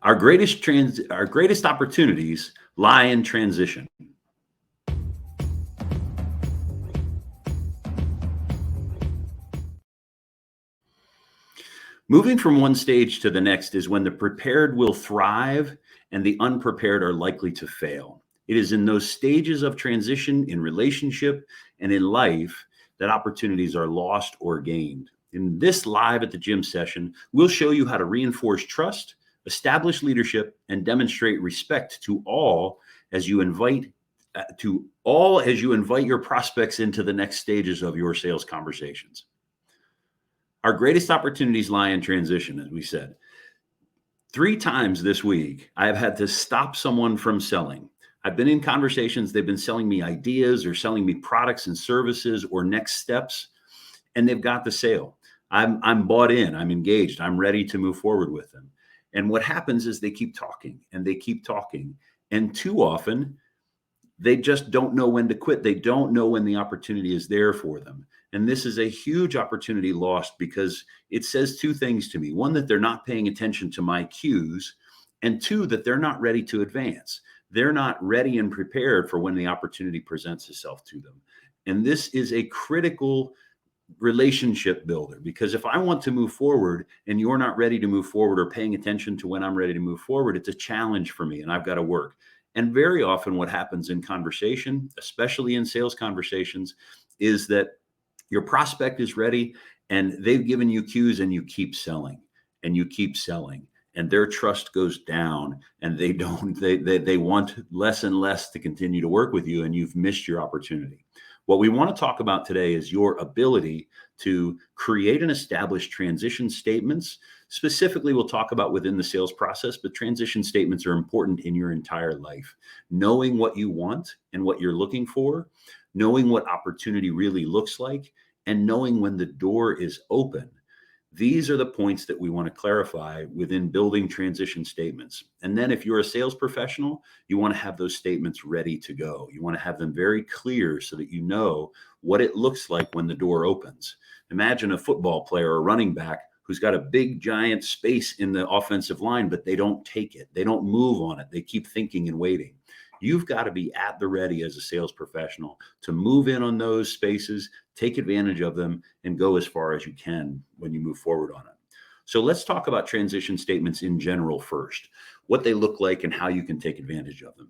Our greatest opportunities lie in transition. Moving from one stage to the next is when the prepared will thrive and the unprepared are likely to fail. It is in those stages of transition in relationship and in life that opportunities are lost or gained. In this live at the gym session, we'll show you how to reinforce trust, establish leadership, and demonstrate respect to all as you invite your prospects into the next stages of your sales conversations. Our greatest opportunities lie in transition, as we said. 3 times this week, I have had to stop someone from selling. I've been in conversations, they've been selling me ideas or selling me products and services or next steps, and they've got the sale. I'm bought in, I'm engaged, I'm ready to move forward with them. And what happens is they keep talking and they keep talking. And too often, they just don't know when to quit. They don't know when the opportunity is there for them. And this is a huge opportunity lost because it says 2 things to me. 1, that they're not paying attention to my cues, and 2, that they're not ready to advance. They're not ready and prepared for when the opportunity presents itself to them. And this is a critical relationship builder, because if I want to move forward and you're not ready to move forward or paying attention to when I'm ready to move forward, it's a challenge for me and I've got to work. And very often what happens in conversation, especially in sales conversations, is that your prospect is ready and they've given you cues and you keep selling and you keep selling and their trust goes down and they want less and less to continue to work with you and you've missed your opportunity. What we want to talk about today is your ability to create and establish transition statements. Specifically, we'll talk about within the sales process, but transition statements are important in your entire life. Knowing what you want and what you're looking for, knowing what opportunity really looks like, and knowing when the door is open. These are the points that we want to clarify within building transition statements. And then if you're a sales professional, you want to have those statements ready to go. You want to have them very clear so that you know what it looks like when the door opens. Imagine a football player or running back who's got a big giant space in the offensive line, but they don't take it. They don't move on it. They keep thinking and waiting. You've got to be at the ready as a sales professional to move in on those spaces, take advantage of them, and go as far as you can when you move forward on it. So let's talk about transition statements in general first, what they look like and how you can take advantage of them.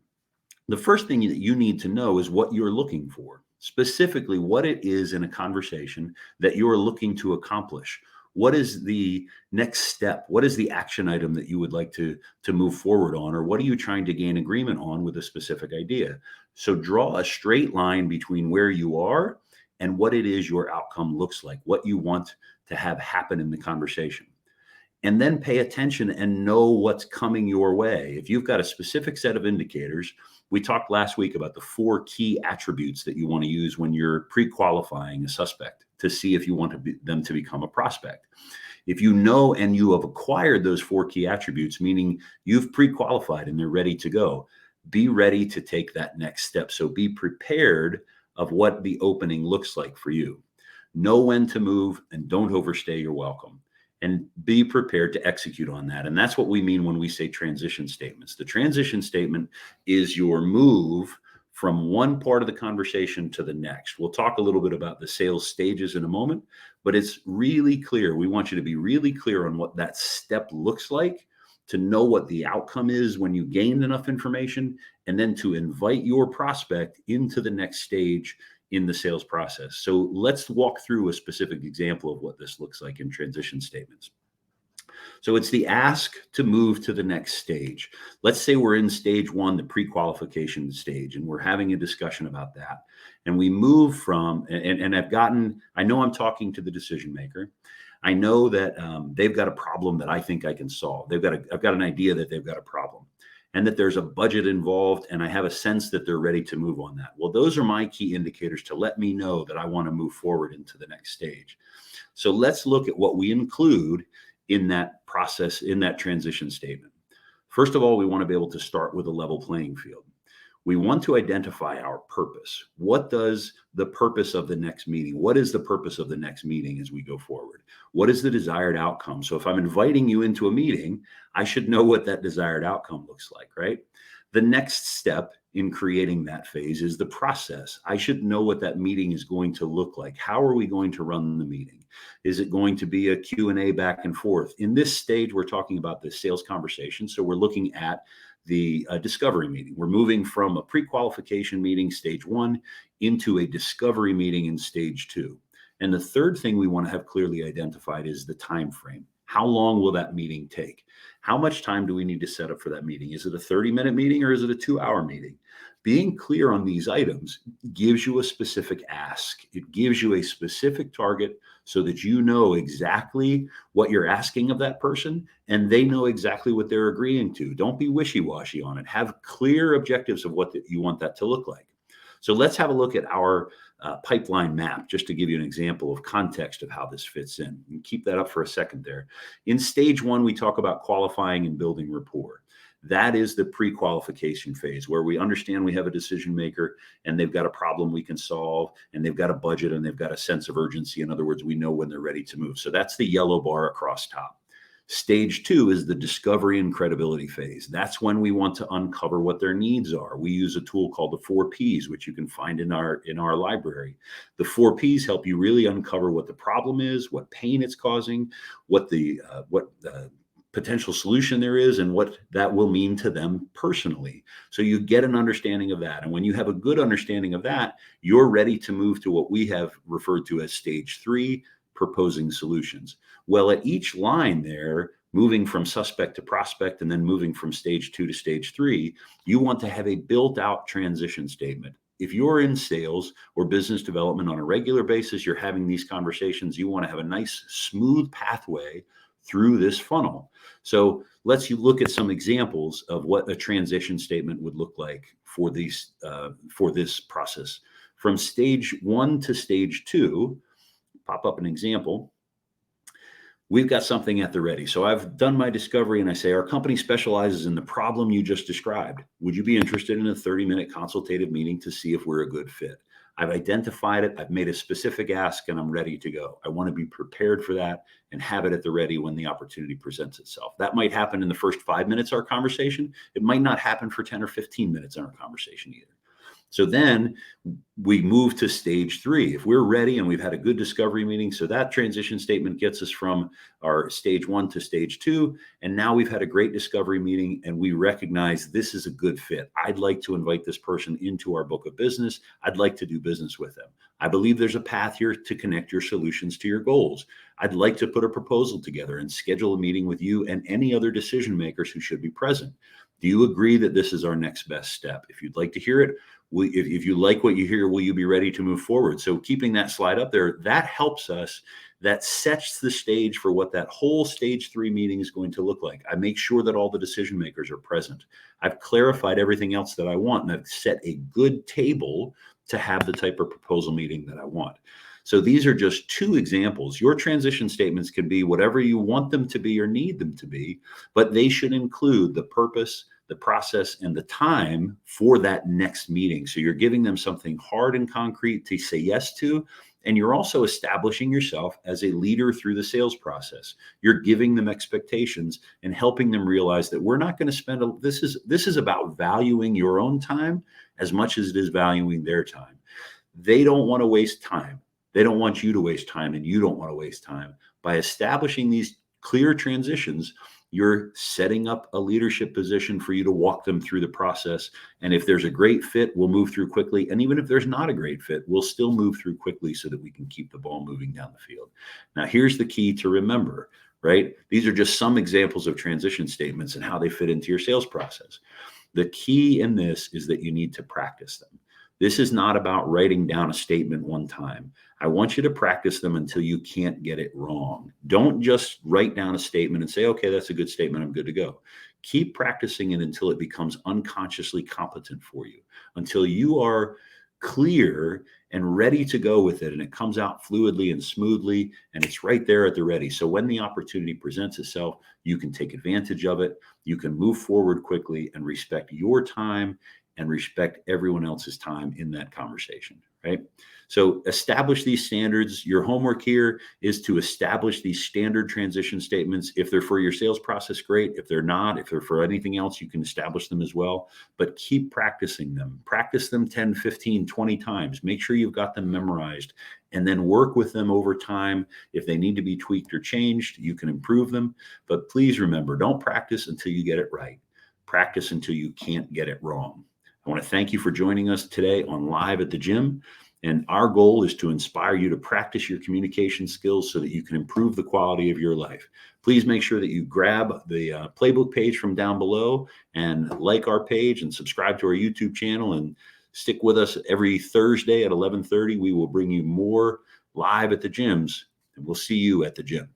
The first thing that you need to know is what you're looking for, specifically what it is in a conversation that you're looking to accomplish. What is the next step? What is the action item that you would like to move forward on? Or what are you trying to gain agreement on with a specific idea? So draw a straight line between where you are and what it is your outcome looks like, what you want to have happen in the conversation. And then pay attention and know what's coming your way. If you've got a specific set of indicators, we talked last week about the 4 key attributes that you want to use when you're pre-qualifying a suspect to see if you want them to become a prospect. If you know and you have acquired those 4 key attributes, meaning you've pre-qualified and they're ready to go, be ready to take that next step. So be prepared of what the opening looks like for you. Know when to move and don't overstay your welcome. And be prepared to execute on that. And that's what we mean when we say transition statements. The transition statement is your move from one part of the conversation to the next. We'll talk a little bit about the sales stages in a moment, but it's really clear. We want you to be really clear on what that step looks like, to know what the outcome is when you gain enough information, and then to invite your prospect into the next stage in the sales process. So let's walk through a specific example of what this looks like in transition statements. So it's the ask to move to the next stage. Let's say we're in stage 1, the pre-qualification stage, and we're having a discussion about that. And we move from, and I know I'm talking to the decision maker. I know that they've got a problem that I think I can solve. I've got an idea that they've got a problem, and that there's a budget involved, and I have a sense that they're ready to move on that. Well, those are my key indicators to let me know that I want to move forward into the next stage. So let's look at what we include in that process, in that transition statement. First of all, we want to be able to start with a level playing field. We want to identify our purpose. What does the purpose of the next meeting? What is the purpose of the next meeting as we go forward? What is the desired outcome? So if I'm inviting you into a meeting, I should know what that desired outcome looks like, right? The next step in creating that phase is the process. I should know what that meeting is going to look like. How are we going to run the meeting? Is it going to be a Q&A back and forth? In this stage, we're talking about the sales conversation. So we're looking at the discovery meeting. We're moving from a pre-qualification meeting, stage 1, into a discovery meeting in stage 2. And the third thing we want to have clearly identified is the time frame. How long will that meeting take? How much time do we need to set up for that meeting? Is it a 30-minute meeting or is it a 2-hour meeting? Being clear on these items gives you a specific ask. It gives you a specific target so that you know exactly what you're asking of that person and they know exactly what they're agreeing to. Don't be wishy-washy on it. Have clear objectives of what you want that to look like. So let's have a look at our pipeline map, just to give you an example of context of how this fits in. And keep that up for a second there. In stage 1, we talk about qualifying and building rapport. That is the pre-qualification phase where we understand we have a decision maker and they've got a problem we can solve and they've got a budget and they've got a sense of urgency. In other words, we know when they're ready to move. So that's the yellow bar across top. Stage 2 is the discovery and credibility phase. That's when we want to uncover what their needs are. We use a tool called the 4 Ps, which you can find in our library. The 4 Ps help you really uncover what the problem is, what pain it's causing, what the potential solution there is, and what that will mean to them personally. So you get an understanding of that. And when you have a good understanding of that, you're ready to move to what we have referred to as stage 3, proposing solutions. Well, at each line there, moving from suspect to prospect and then moving from stage 2 to stage 3, you want to have a built out transition statement. If you're in sales or business development on a regular basis, you're having these conversations, you want to have a nice smooth pathway through this funnel. So let's look at some examples of what a transition statement would look like for these for this process. From stage 1 to stage 2, pop up an example. We've got something at the ready. So I've done my discovery and I say, our company specializes in the problem you just described. Would you be interested in a 30-minute consultative meeting to see if we're a good fit? I've identified it. I've made a specific ask and I'm ready to go. I want to be prepared for that and have it at the ready when the opportunity presents itself. That might happen in the first 5 minutes of our conversation. It might not happen for 10 or 15 minutes in our conversation either. So then we move to stage 3. If we're ready and we've had a good discovery meeting, so that transition statement gets us from our stage 1 to stage 2. And now we've had a great discovery meeting and we recognize this is a good fit. I'd like to invite this person into our book of business. I'd like to do business with them. I believe there's a path here to connect your solutions to your goals. I'd like to put a proposal together and schedule a meeting with you and any other decision makers who should be present. Do you agree that this is our next best step? If you'd like to hear it, if you like what you hear, will you be ready to move forward? So keeping that slide up there, that helps us. That sets the stage for what that whole stage 3 meeting is going to look like. I make sure that all the decision makers are present. I've clarified everything else that I want, and I've set a good table to have the type of proposal meeting that I want. So these are just 2 examples. Your transition statements can be whatever you want them to be or need them to be, but they should include the purpose, the process, and the time for that next meeting. So you're giving them something hard and concrete to say yes to, and you're also establishing yourself as a leader through the sales process. You're giving them expectations and helping them realize that we're not going to spend this is about valuing your own time as much as it is valuing their time. They don't want to waste time. They don't want you to waste time, and you don't want to waste time. By establishing these clear transitions, you're setting up a leadership position for you to walk them through the process. And if there's a great fit, we'll move through quickly. And even if there's not a great fit, we'll still move through quickly so that we can keep the ball moving down the field. Now, here's the key to remember, right? These are just some examples of transition statements and how they fit into your sales process. The key in this is that you need to practice them. This is not about writing down a statement one time. I want you to practice them until you can't get it wrong. Don't just write down a statement and say, okay, that's a good statement, I'm good to go. Keep practicing it until it becomes unconsciously competent for you, until you are clear and ready to go with it. And it comes out fluidly and smoothly, and it's right there at the ready. So when the opportunity presents itself, you can take advantage of it. You can move forward quickly and respect your time and respect everyone else's time in that conversation, right? So establish these standards. Your homework here is to establish these standard transition statements. If they're for your sales process, great. If they're not, if they're for anything else, you can establish them as well. But keep practicing them. Practice them 10, 15, 20 times. Make sure you've got them memorized, and then work with them over time. If they need to be tweaked or changed, you can improve them. But please remember, don't practice until you get it right. Practice until you can't get it wrong. I want to thank you for joining us today on Live at the Gym. And our goal is to inspire you to practice your communication skills so that you can improve the quality of your life. Please make sure that you grab the playbook page from down below and like our page and subscribe to our YouTube channel, and stick with us every Thursday at 11:30. We will bring you more Live at the Gyms, and we'll see you at the gym.